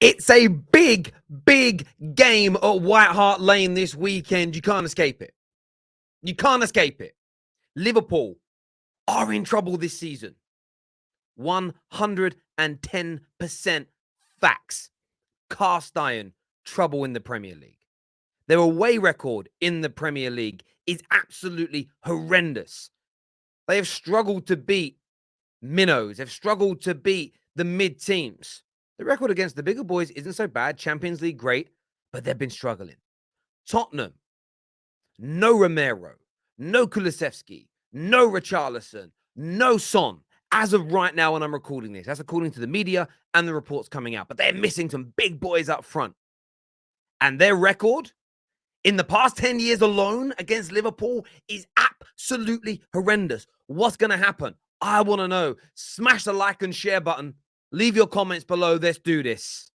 It's a big, big game at White Hart Lane this weekend. You can't escape it. You can't escape it. Liverpool are in trouble this season. 110% facts. Cast iron trouble in the Premier League. Their away record in the Premier League is absolutely horrendous. They have struggled to beat minnows. They've struggled to beat the mid-teams. The record against the bigger boys isn't so bad. Champions League, great, but they've been struggling. Tottenham, no Romero, no Kulusevski, no Richarlison, no Son. As of right now when I'm recording this, that's according to the media and the reports coming out. But they're missing some big boys up front. And their record in the past 10 years alone against Liverpool is absolutely horrendous. What's going to happen? I want to know. Smash the like and share button. Leave your comments below. Let's do this.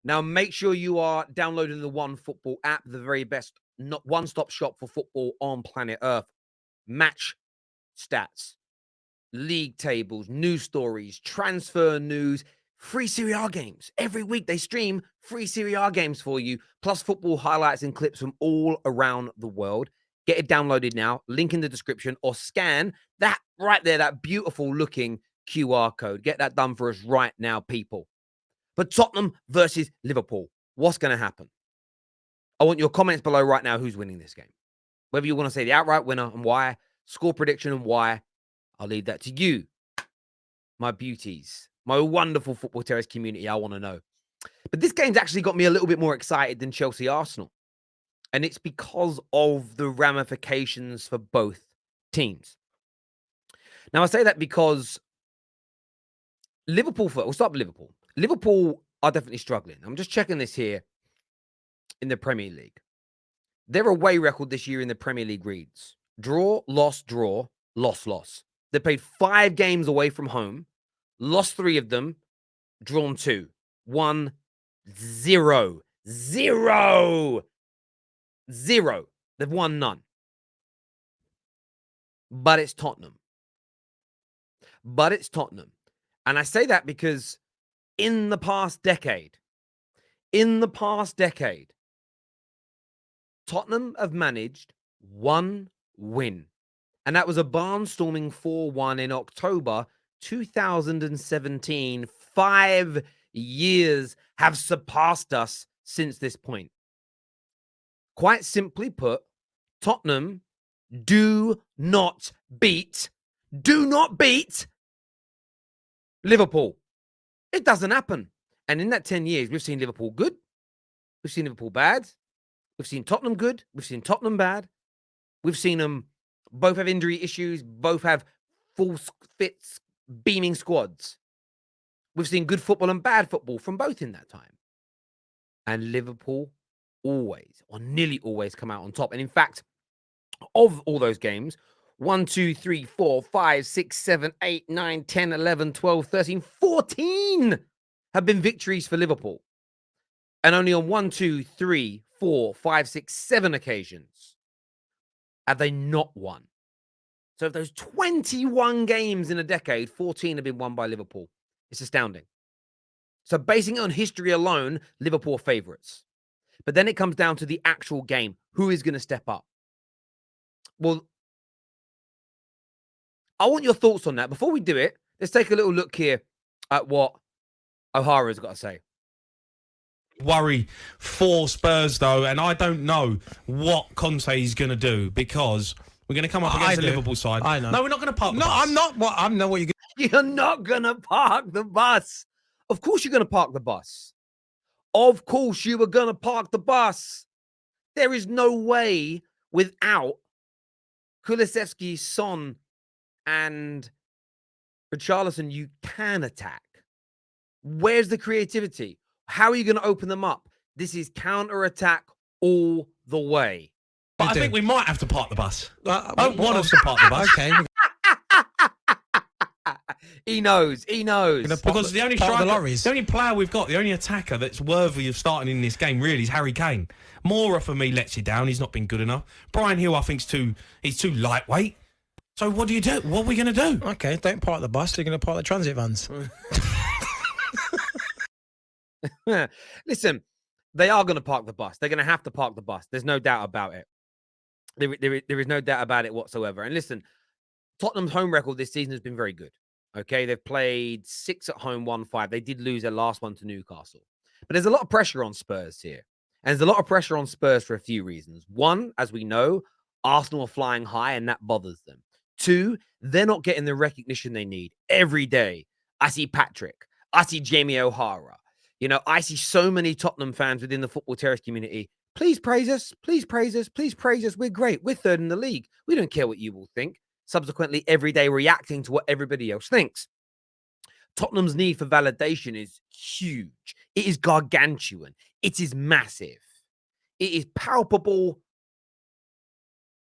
Now, make sure you are downloading the OneFootball app, the very best one-stop shop for football on planet Earth. Match stats, league tables, news stories, transfer news, free Serie A games. Every week they stream free Serie A games for you, plus football highlights and clips from all around the world. Get it downloaded now. Link in the description, or scan that right there, that beautiful looking QR code. Get that done for us right now, people. But Tottenham versus Liverpool. What's going to happen? I want your comments below right now. Who's winning this game? Whether you want to say the outright winner and why, score prediction and why, I'll leave that to you, my beauties, my wonderful Football Terrace community. I want to know. But this game's actually got me a little bit more excited than Chelsea-Arsenal. And it's because of the ramifications for both teams. Now, I say that because Liverpool, we'll start with Liverpool. Liverpool are definitely struggling. I'm just checking this here in the Premier League. Their away record this year in the Premier League reads draw, loss, loss. They played 5 games away from home, lost 3 of them, drawn 2. 1-0. 0. They've won none. But it's Tottenham. And I say that because in the past decade, Tottenham have managed 1 win. And that was a barnstorming 4-1 in October 2017. 5 years have surpassed us since this point. Quite simply put, Tottenham do not beat Liverpool. It doesn't happen. And in that 10 years, we've seen Liverpool good. We've seen Liverpool bad. We've seen Tottenham good. We've seen Tottenham bad. We've seen them both have injury issues, both have full fit, beaming squads. We've seen good football and bad football from both in that time. And Liverpool always, or nearly always, come out on top. And in fact, of all those games, 1, 2, 3, 4, 5, 6, 7, 8, 9, 10, 11, 12, 13, 14 have been victories for Liverpool. And only on 1, 2, 3, 4, 5, 6, 7 occasions have they not won. So of those 21 games in a decade, 14 have been won by Liverpool. It's astounding. So basing it on history alone, Liverpool are favourites. But then it comes down to the actual game. Who is going to step up? Well, I want your thoughts on that. Before we do it, let's take a little look here at what OHARA's got to say. Worry for Spurs, though, and I don't know what Conte is going to do, because we're going to come up against the Liverpool side. I know. No, we're not going to park the bus. I'm not. What? I know what you're going You're not going to park the bus. Of course you're going to park the bus. Of course you were going to park the bus. There is no way without Kulusevski, Son, and Richarlison you can attack. Where's the creativity? How are you going to open them up? This is counter-attack all the way. But I think we might have to park the bus. I don't want us to park the bus. Okay. He knows. Because the only striker, the only player we've got, the only attacker that's worthy of starting in this game really is Harry Kane. Mora, for me, lets you down. He's not been good enough. Brian Hill, I think, he's too lightweight. So what do you do? What are we going to do? Okay, don't park the bus. You're going to park the transit vans. Listen, they are going to park the bus. They're going to have to park the bus. There's no doubt about it. There is no doubt about it whatsoever. And listen, Tottenham's home record this season has been very good. Okay, they've played 6 at home, 1-5. They did lose their last one to Newcastle. But there's a lot of pressure on Spurs here. And there's a lot of pressure on Spurs for a few reasons. One, as we know, Arsenal are flying high and that bothers them. Two, they're not getting the recognition they need every day. I see Patrick. I see Jamie O'Hara. You know, I see so many Tottenham fans within the Football Terrace community. Please praise us. Please praise us. Please praise us. We're great. We're third in the league. We don't care what you will think. Subsequently, every day reacting to what everybody else thinks. Tottenham's need for validation is huge. It is gargantuan. It is massive. It is palpable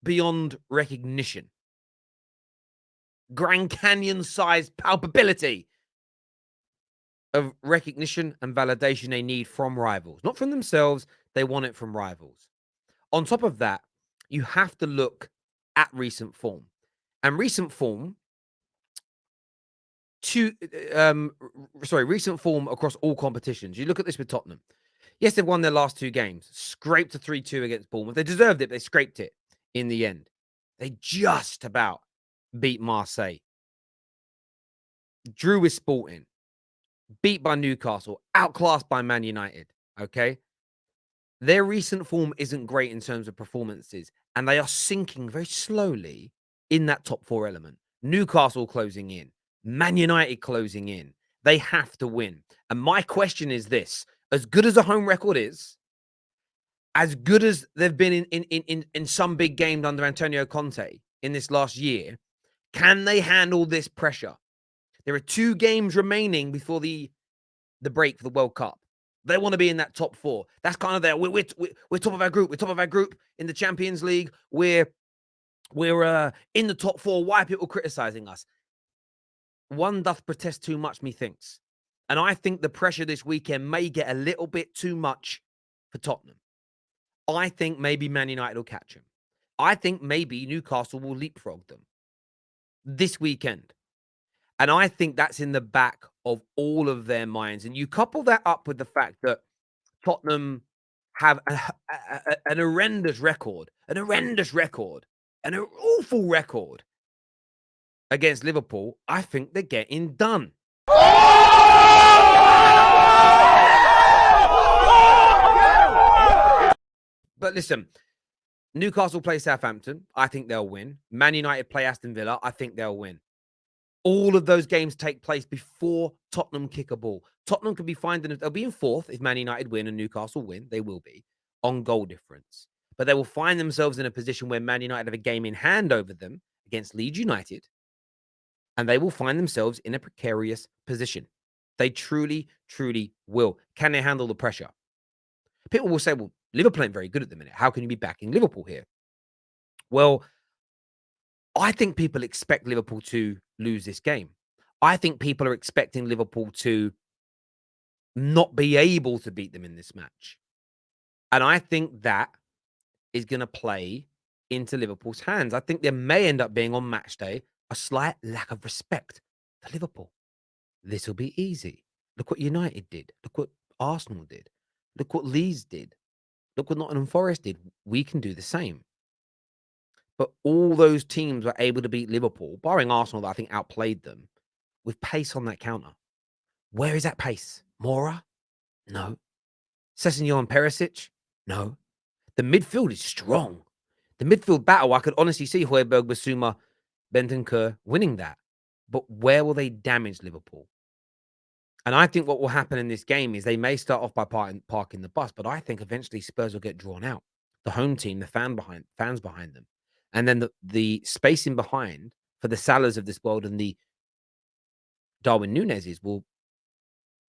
beyond recognition. Grand Canyon-sized palpability of recognition and validation they need from rivals. Not from themselves. They want it from rivals. On top of that, you have to look at recent form. And recent form, recent form across all competitions. You look at this with Tottenham. Yes, they've won their last 2 games. Scraped a 3-2 against Bournemouth. They deserved it, but they scraped it in the end. They just about beat Marseille. Drew with Sporting. Beat by Newcastle. Outclassed by Man United. Okay? Their recent form isn't great in terms of performances. And they are sinking very slowly in that top 4 element. Newcastle closing in. Man United closing in. They have to win. And my question is this. As good as a home record is, as good as they've been in some big games under Antonio Conte in this last year, can they handle this pressure? There are 2 games remaining before the break for the World Cup. They want to be in that top 4. That's kind of there. We're top of our group. We're top of our group in the Champions League. We're in the top 4. Why are people criticizing us? One doth protest too much, methinks. And I think the pressure this weekend may get a little bit too much for Tottenham. I think maybe Man United will catch them. I think maybe Newcastle will leapfrog them this weekend. And I think that's in the back of all of their minds. And you couple that up with the fact that Tottenham have an horrendous record, an awful record against Liverpool. I think they're getting done. But listen, Newcastle play Southampton. I think they'll win. Man United play Aston Villa. I think they'll win. All of those games take place before Tottenham kick a ball. Tottenham could be finding, they'll be in 4th if Man United win and Newcastle win. They will be on goal difference. But they will find themselves in a position where Man United have a game in hand over them against Leeds United. And they will find themselves in a precarious position. They truly, truly will. Can they handle the pressure? People will say, well, Liverpool ain't very good at the minute. How can you be backing Liverpool here? Well, I think people expect Liverpool to lose this game. I think people are expecting Liverpool to not be able to beat them in this match. And I think that is going to play into Liverpool's hands. I think there may end up being on match day a slight lack of respect for Liverpool. This will be easy. Look what United did. Look what Arsenal did. Look what Leeds did. Look what Nottingham Forest did. We can do the same. But all those teams were able to beat Liverpool, barring Arsenal that I think outplayed them, with pace on that counter. Where is that pace? Mora? No. Sessegnon, Perisic? No. The midfield is strong. The midfield battle, I could honestly see Højbjerg, Basuma, Bentancur winning that. But where will they damage Liverpool? And I think what will happen in this game is they may start off by parking the bus, but I think eventually Spurs will get drawn out. The home team, the fans behind them. And then the space in behind for the Salahs of this world and the Darwin Núñez's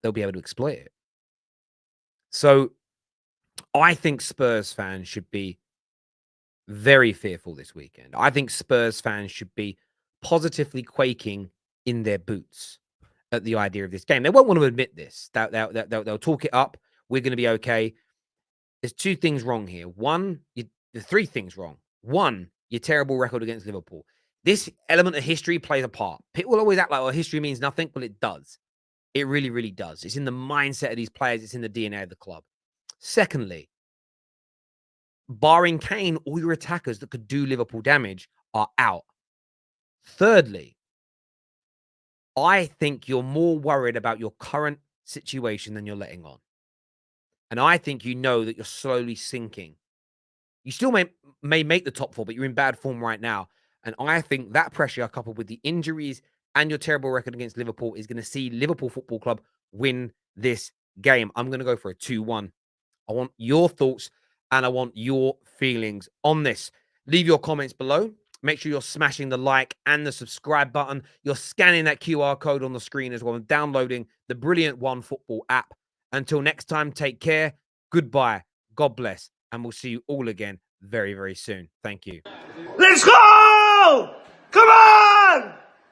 they'll be able to exploit it. So I think Spurs fans should be very fearful this weekend. I think Spurs fans should be positively quaking in their boots at the idea of this game. They won't want to admit this. They'll talk it up. We're going to be okay. There's 2 things wrong here. There's 3 things wrong. 1, your terrible record against Liverpool. This element of history plays a part. People will always act like, well, history means nothing. Well, it does. It really, really does. It's in the mindset of these players. It's in the DNA of the club. Secondly, barring Kane, all your attackers that could do Liverpool damage are out. Thirdly, I think you're more worried about your current situation than you're letting on. And I think you know that you're slowly sinking. You still may make the top 4, but you're in bad form right now. And I think that pressure, coupled with the injuries and your terrible record against Liverpool, is going to see Liverpool Football Club win this game. I'm going to go for a 2-1. I want your thoughts and I want your feelings on this. Leave your comments below. Make sure you're smashing the like and the subscribe button. You're scanning that QR code on the screen as well and downloading the brilliant OneFootball app. Until next time, take care. Goodbye. God bless. And we'll see you all again very, very soon. Thank you. Let's go!